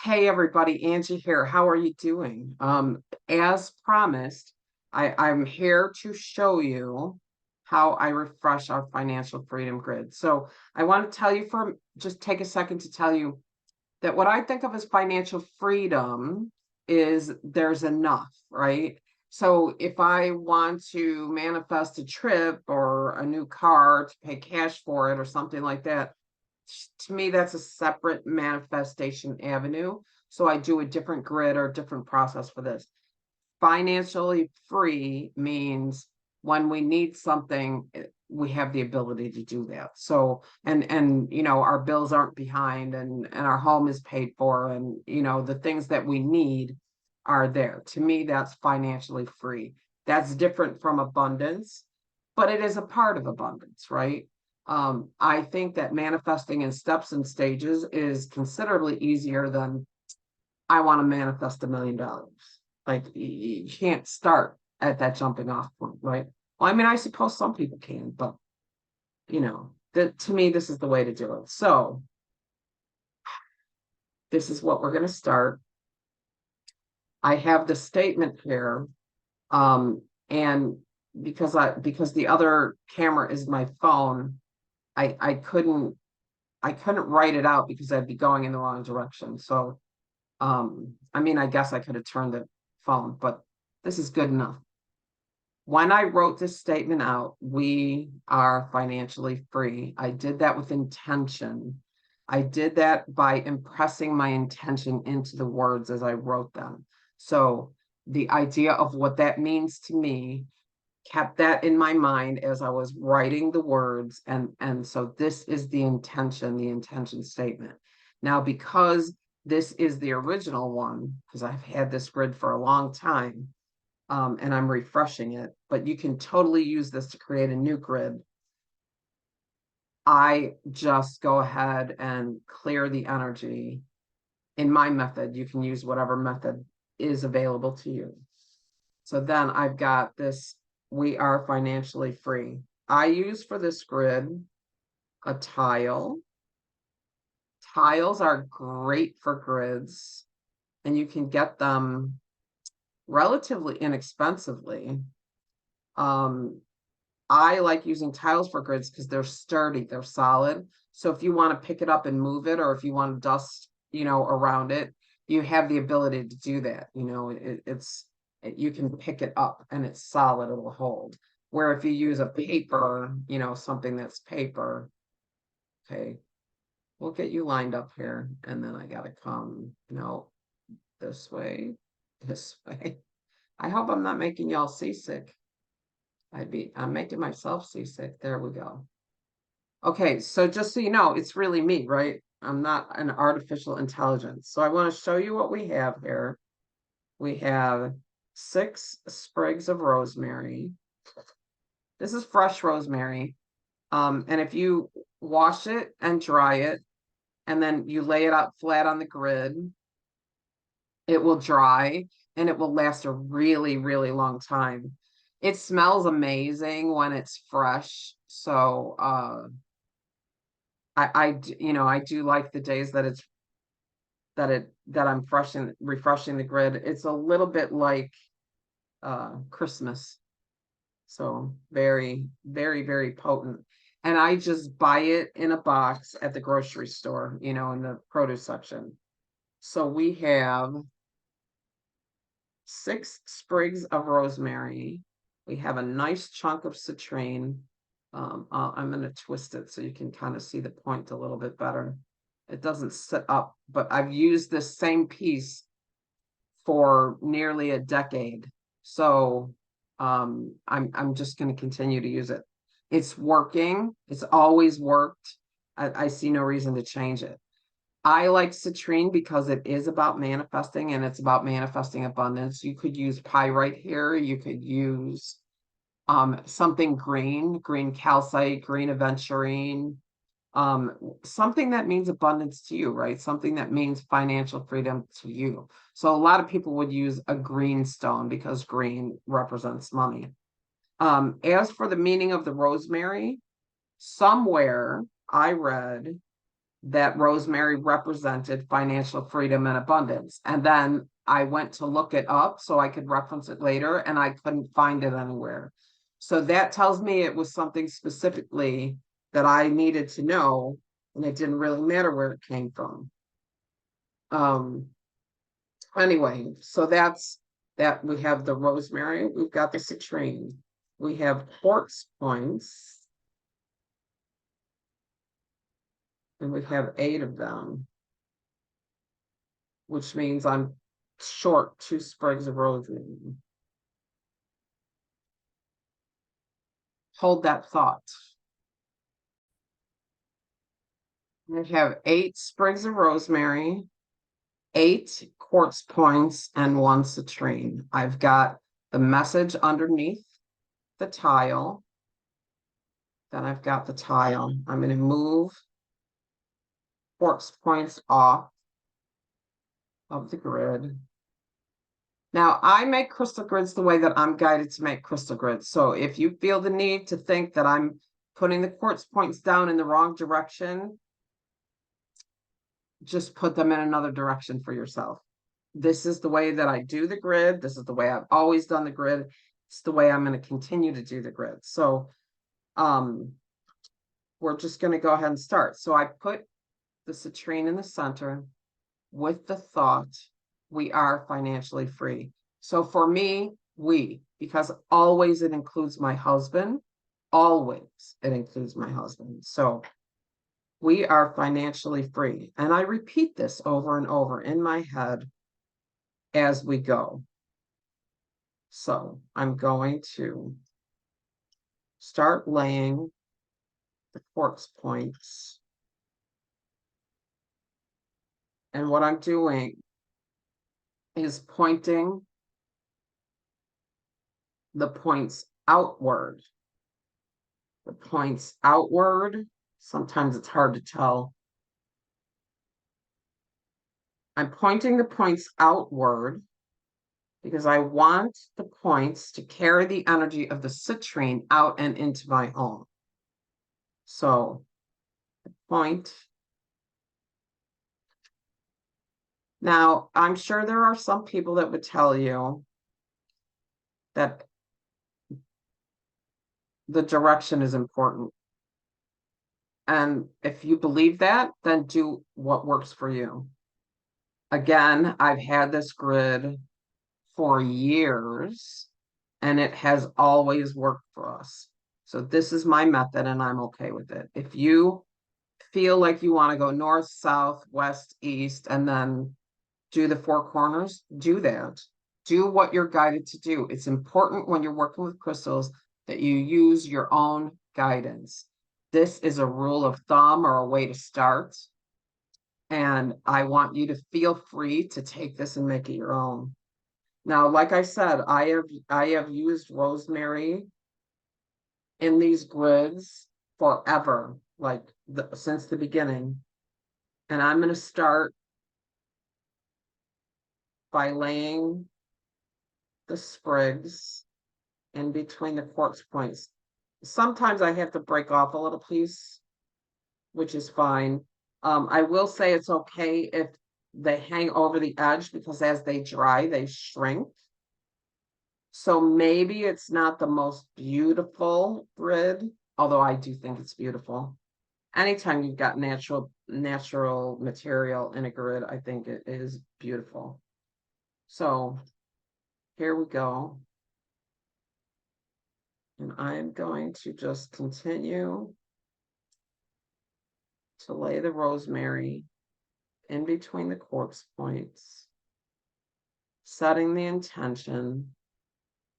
Hey everybody, Angie here. How are you doing? As promised, I'm here to show you how I refresh our financial freedom grid. So I want to tell you just take a second to tell you that what I think of as financial freedom is there's enough, right? So if I want to manifest a trip or a new car to pay cash for it or something like that, to me, that's a separate manifestation avenue. So I do a different grid or a different process for this. Financially free means when we need something, we have the ability to do that. So, and our bills aren't behind and our home is paid for and the things that we need are there. To me, that's financially free. That's different from abundance, but it is a part of abundance, right? I think that manifesting in steps and stages is considerably easier than I want to manifest $1 million. Like you can't start at that jumping off point, right? Well, I mean, I suppose some people can, but to me, this is the way to do it. So this is what we're going to start. I have the statement here, and because the other camera is my phone, I couldn't write it out because I'd be going in the wrong direction. So I mean, I guess I could have turned the phone, but this is good enough. When I wrote this statement out, we are financially free. I did that with intention. I did that by impressing my intention into the words as I wrote them. So the idea of what that means to me kept that in my mind as I was writing the words. And so this is the intention statement. Now, because this is the original one, because I've had this grid for a long time, and I'm refreshing it, but you can totally use this to create a new grid. I just go ahead and clear the energy. In my method, you can use whatever method is available to you. So then I've got this, we are financially free. I use for this grid a tile. Tiles are great for grids, and you can get them relatively inexpensively. I like using tiles for grids because they're sturdy, they're solid. So if you want to pick it up and move it, or if you want to dust, around it, you have the ability to do that. You can pick it up and it's solid, it'll hold. Where if you use a paper, something that's paper, okay, we'll get you lined up here. And then I gotta come, this way, this way. I hope I'm not making y'all seasick. I'm making myself seasick. There we go. Okay, so just so you know, it's really me, right? I'm not an artificial intelligence. So I want to show you what we have here. We have 6 sprigs of rosemary. This is fresh rosemary. And if you wash it and dry it, and then you lay it out flat on the grid, it will dry and it will last a really, really long time. It smells amazing when it's fresh. So I do like the days that I'm refreshing the grid. It's a little bit like Christmas. So very, very, very potent. And I just buy it in a box at the grocery store, in the produce section. So we have 6 sprigs of rosemary. We have a nice chunk of citrine. I'm going to twist it so you can kind of see the point a little bit better. It doesn't sit up, but I've used this same piece for nearly a decade. So I'm just going to continue to use it. It's working. It's always worked. I see no reason to change it. I like citrine because it is about manifesting and it's about manifesting abundance. You could use pyrite here. You could use something green calcite, green aventurine, something that means abundance to you, right? Something that means financial freedom to you. So a lot of people would use a green stone because green represents money. As for the meaning of the rosemary, somewhere I read that rosemary represented financial freedom and abundance. And then I went to look it up so I could reference it later, and I couldn't find it anywhere. So that tells me it was something specifically that I needed to know, and it didn't really matter where it came from. Anyway, so that's that. We have the rosemary, we've got the citrine, we have quartz points, and we have 8 of them, which means I'm short 2 sprigs of rosemary. Hold that thought. I have 8 sprigs of rosemary, 8 quartz points, and 1 citrine. I've got the message underneath the tile. Then I've got the tile. I'm going to move quartz points off of the grid. Now, I make crystal grids the way that I'm guided to make crystal grids. So if you feel the need to think that I'm putting the quartz points down in the wrong direction, just put them in another direction for yourself. This is the way that I do the grid. This is the way I've always done the grid. It's the way I'm going to continue to do the grid. So we're just going to go ahead and start. So I put the citrine in the center with the thought, we are financially free. So for me, because always it includes my husband, always it includes my husband. So we are financially free. And I repeat this over and over in my head as we go. So I'm going to start laying the quartz points. And what I'm doing is pointing the points outward. The points outward. Sometimes it's hard to tell. I'm pointing the points outward because I want the points to carry the energy of the citrine out and into my home. So, point. Now, I'm sure there are some people that would tell you that the direction is important. And if you believe that, then do what works for you. Again, I've had this grid for years, and it has always worked for us. So this is my method, and I'm okay with it. If you feel like you want to go north, south, west, east, and then do the 4 corners, do that. Do what you're guided to do. It's important when you're working with crystals that you use your own guidance. This is a rule of thumb or a way to start. And I want you to feel free to take this and make it your own. Now, like I said, I have used rosemary in these grids forever, like since the beginning. And I'm going to start by laying the sprigs in between the quartz points. Sometimes I have to break off a little piece, which is fine. I will say it's okay if they hang over the edge, because as they dry, they shrink. So maybe it's not the most beautiful grid, although I do think it's beautiful. Anytime you've got natural material in a grid, I think it is beautiful. So here we go. And I'm going to just continue to lay the rosemary in between the quartz points, setting the intention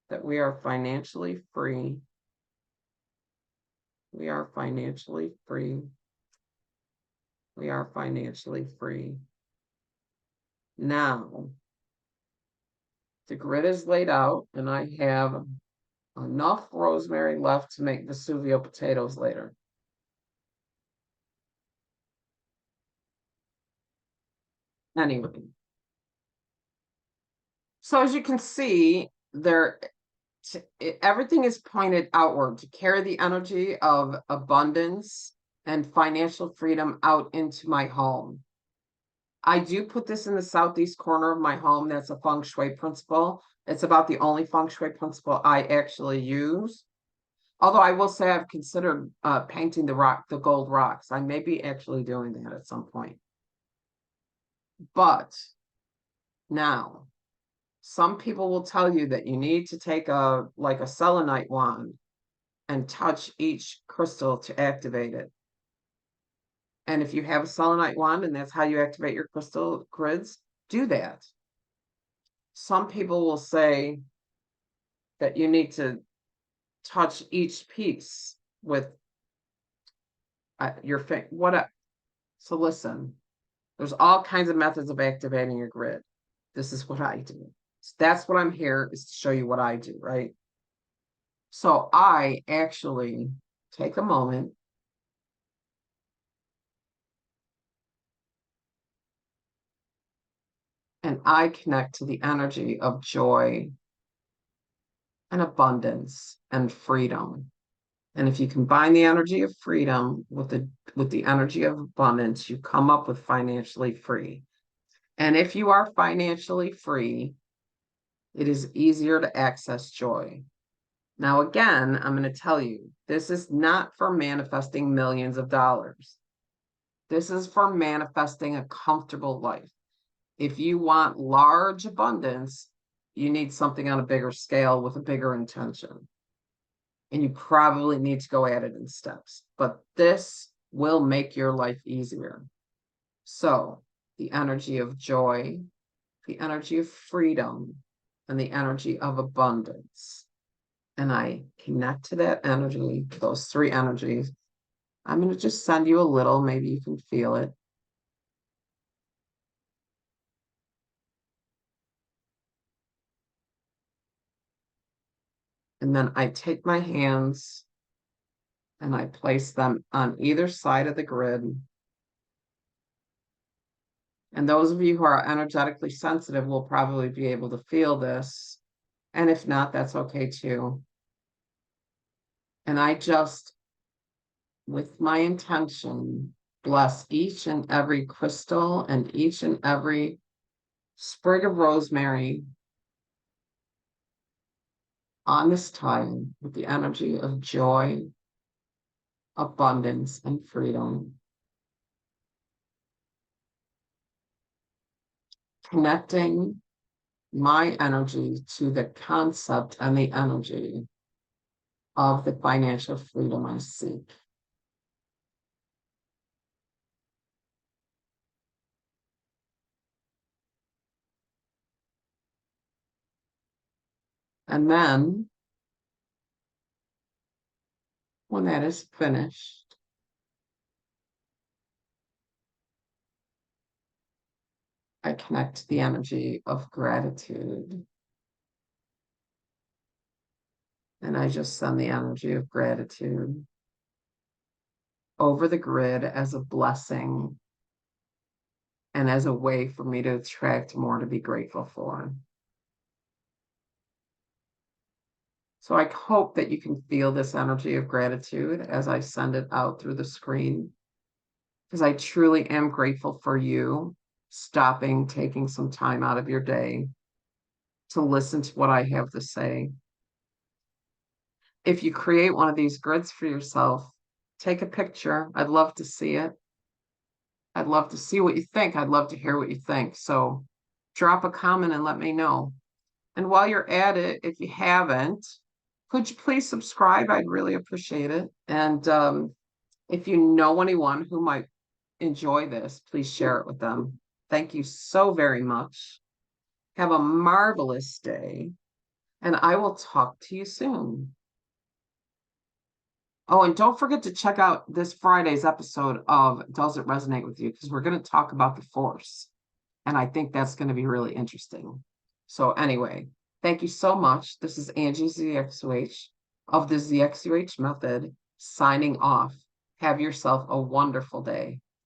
that we are financially free. We are financially free. We are financially free. Now, the grid is laid out, and I have enough rosemary left to make Vesuvio potatoes later. Anyway, so as you can see, everything is pointed outward to carry the energy of abundance and financial freedom out into my home. I do put this in the southeast corner of my home. That's a feng shui principle. It's about the only feng shui principle I actually use. Although I will say I've considered painting the gold rocks. I may be actually doing that at some point. But now, some people will tell you that you need to take a selenite wand and touch each crystal to activate it. And if you have a selenite wand and that's how you activate your crystal grids, do that. Some people will say that you need to touch each piece with your finger. So listen, there's all kinds of methods of activating your grid. This is what I do. That's what I'm here is to show you what I do, right? So I actually take a moment and I connect to the energy of joy and abundance and freedom. And if you combine the energy of freedom with the energy of abundance, you come up with financially free. And if you are financially free, it is easier to access joy. Now, again, I'm going to tell you, this is not for manifesting millions of dollars. This is for manifesting a comfortable life. If you want large abundance, you need something on a bigger scale with a bigger intention. And you probably need to go at it in steps. But this will make your life easier. So, the energy of joy, the energy of freedom, and the energy of abundance. And I connect to that energy, those three energies. I'm going to just send you a little, maybe you can feel it. And then I take my hands and I place them on either side of the grid. And those of you who are energetically sensitive will probably be able to feel this. And if not, that's okay too. And I just, with my intention, bless each and every crystal and each and every sprig of rosemary on this time with the energy of joy, abundance, and freedom. Connecting my energy to the concept and the energy of the financial freedom I seek. And then, when that is finished, I connect to the energy of gratitude. And I just send the energy of gratitude over the grid as a blessing and as a way for me to attract more to be grateful for. So I hope that you can feel this energy of gratitude as I send it out through the screen, because I truly am grateful for you stopping, taking some time out of your day to listen to what I have to say. If you create one of these grids for yourself, take a picture. I'd love to see it. I'd love to see what you think. I'd love to hear what you think. So drop a comment and let me know. And while you're at it, if you haven't, could you please subscribe? I'd really appreciate it. And if you know anyone who might enjoy this, please share it with them. Thank you so very much. Have a marvelous day, and I will talk to you soon. Oh, and don't forget to check out this Friday's episode of Does It Resonate With You? Because we're going to talk about the force. And I think that's going to be really interesting. So anyway, thank you so much. This is Angie ZXUH of the ZXUH Method signing off. Have yourself a wonderful day.